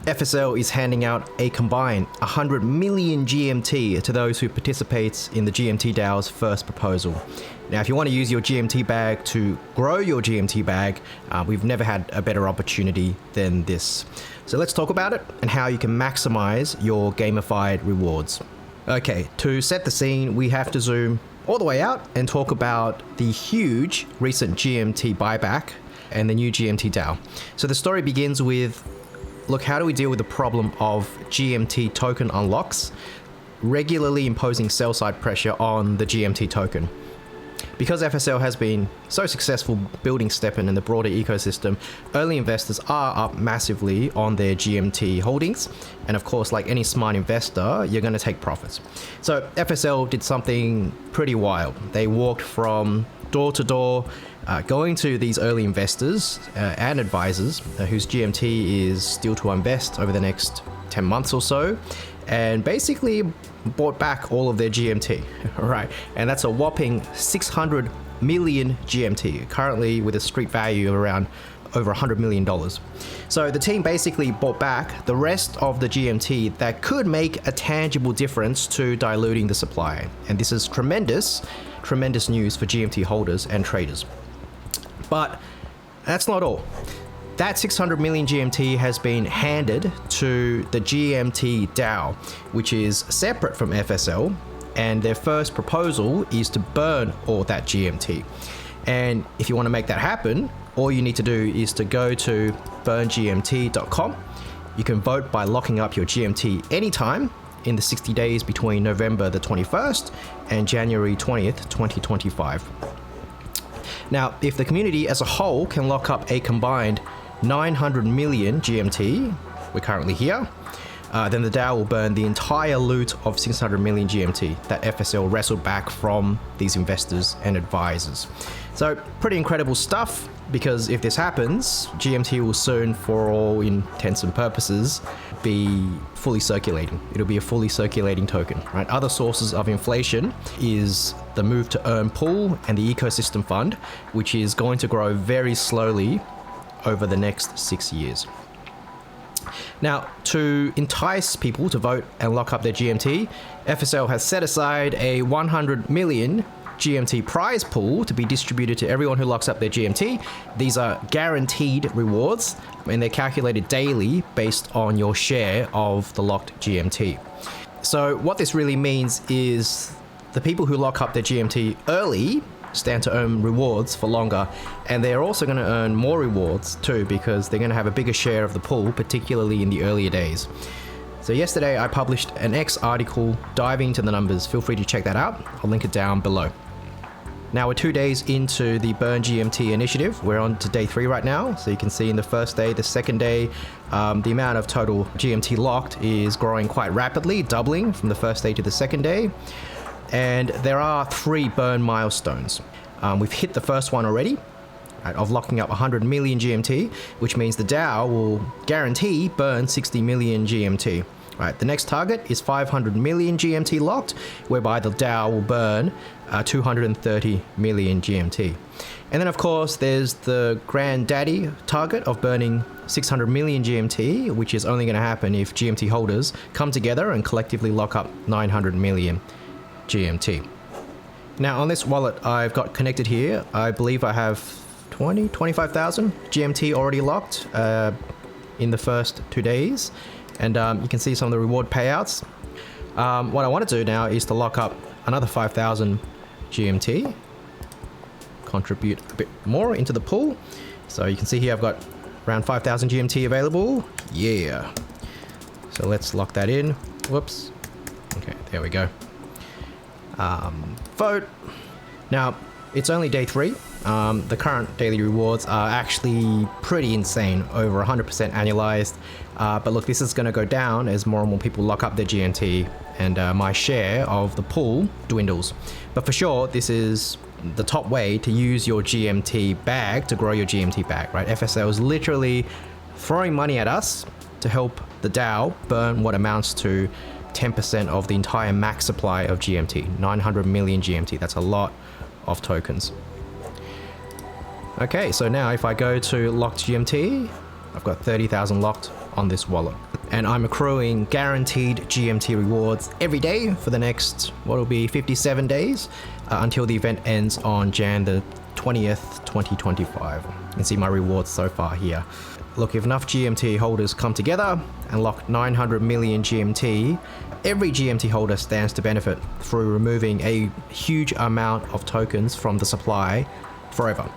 FSL is handing out a combined 100 million GMT to those who participate in the GMT DAO's first proposal. Now, if you want to use your GMT bag to grow your GMT bag, we've never had a better opportunity than this. So let's talk about it and how you can maximize your gamified rewards. Okay, to set the scene, we have to zoom all the way out and talk about the huge recent GMT buyback and the new GMT DAO. So the story begins with, look, how do we deal with the problem of GMT token unlocks regularly imposing sell-side pressure on the GMT token? Because FSL has been so successful building STEPN and the broader ecosystem, early investors are up massively on their GMT holdings. And of course, like any smart investor, you're going to take profits. So FSL did something pretty wild. They walked from door to door, going to these early investors and advisors whose GMT is still to invest over the next 10 months or so, and basically bought back all of their GMT, right? And that's a whopping 600 million GMT, currently with a street value of around over $100 million. So the team basically bought back the rest of the GMT that could make a tangible difference to diluting the supply. And this is tremendous news for GMT holders and traders. But that's not all. That 600 million GMT has been handed to the GMT DAO, which is separate from FSL, and their first proposal is to burn all that GMT. And if you want to make that happen, all you need to do is to go to burngmt.com. You can vote by locking up your GMT anytime in the 60 days between November the 21st and January 20th, 2025. Now, if the community as a whole can lock up a combined 900 million GMT, we're currently here, then the DAO will burn the entire loot of 600 million GMT that FSL wrestled back from these investors and advisors. So pretty incredible stuff, because if this happens, GMT will soon, for all intents and purposes, be fully circulating. It'll be a fully circulating token, right? Other sources of inflation is the move to earn pool and the ecosystem fund, which is going to grow very slowly over the next 6 years. Now, to entice people to vote and lock up their GMT, FSL has set aside a 100 million GMT prize pool to be distributed to everyone who locks up their GMT. These are guaranteed rewards, and they're calculated daily based on your share of the locked GMT. So what this really means is the people who lock up their GMT early stand to earn rewards for longer, and they're also going to earn more rewards too, because they're going to have a bigger share of the pool, particularly in the earlier days. So yesterday I published an X article diving into the numbers. Feel free to check that out. I'll link it down below. Now we're 2 days into the Burn GMT initiative. We're on to day 3 right now. So you can see in the first day, the second day, the amount of total GMT locked is growing quite rapidly, doubling from the first day to the second day. And there are 3 burn milestones. We've hit the first one already, right, of locking up 100 million GMT, which means the DAO will guarantee burn 60 million GMT. Right, the next target is 500 million GMT locked, whereby the DAO will burn 230 million GMT. And then of course there's the granddaddy target of burning 600 million GMT, which is only going to happen if GMT holders come together and collectively lock up 900 million GMT. Now on this wallet I've got connected here, I believe I have 25,000 GMT already locked in the first 2 days. And you can see some of the reward payouts. What I want to do now is to lock up another 5,000 GMT, contribute a bit more into the pool. So you can see here I've got around 5,000 GMT available. Yeah. So let's lock that in. Whoops. Okay, there we go. Vote. Now, it's only day 3. The current daily rewards are actually pretty insane, over 100% annualized. But look, this is going to go down as more and more people lock up their GMT, and my share of the pool dwindles. But for sure, this is the top way to use your GMT bag to grow your GMT bag, right? FSL is literally throwing money at us to help the DAO burn what amounts to 10% of the entire max supply of GMT, 900 million GMT. That's a lot of tokens. Okay, so now if I go to locked GMT, I've got 30,000 locked on this wallet. And I'm accruing guaranteed GMT rewards every day for the next, what will be 57 days until the event ends on Jan the 20th, 2025. You can see my rewards so far here. Look, if enough GMT holders come together and lock 900 million GMT, every GMT holder stands to benefit through removing a huge amount of tokens from the supply forever.